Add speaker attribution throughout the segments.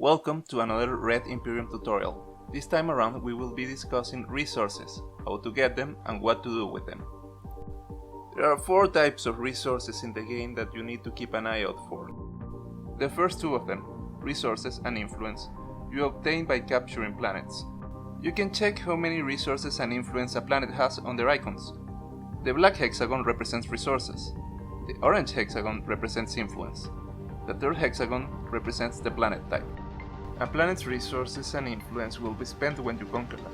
Speaker 1: Welcome to another Red Imperium tutorial. This time around we will be discussing resources, how to get them and what to do with them. There are 4 types of resources in the game that you need to keep an eye out for. The first 2 of them, resources and influence, you obtain by capturing planets. You can check how many resources and influence a planet has on their icons. The black hexagon represents resources. The orange hexagon represents influence. The third hexagon represents the planet type. A planet's resources and influence will be spent when you conquer them,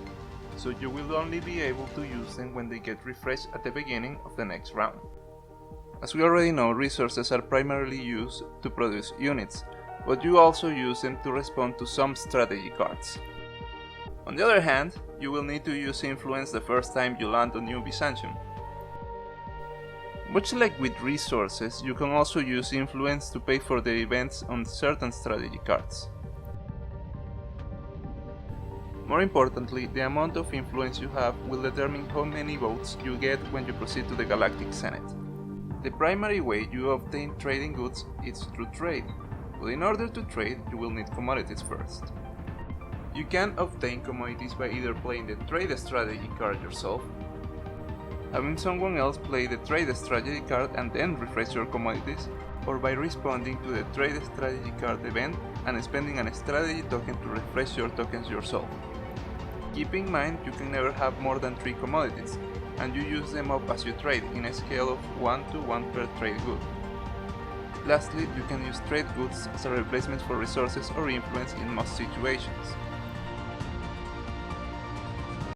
Speaker 1: so you will only be able to use them when they get refreshed at the beginning of the next round. As we already know, resources are primarily used to produce units, but you also use them to respond to some strategy cards. On the other hand, you will need to use influence the first time you land on New Byzantium. Much like with resources, you can also use influence to pay for the events on certain strategy cards. More importantly, the amount of influence you have will determine how many votes you get when you proceed to the Galactic Senate. The primary way you obtain trading goods is through trade, but in order to trade you will need commodities first. You can obtain commodities by either playing the trade strategy card yourself, having someone else play the trade strategy card and then refresh your commodities, or by responding to the trade strategy card event and spending a strategy token to refresh your tokens yourself. Keep in mind you can never have more than 3 commodities, and you use them up as you trade in a scale of 1 to 1 per trade good. Lastly, you can use trade goods as a replacement for resources or influence in most situations.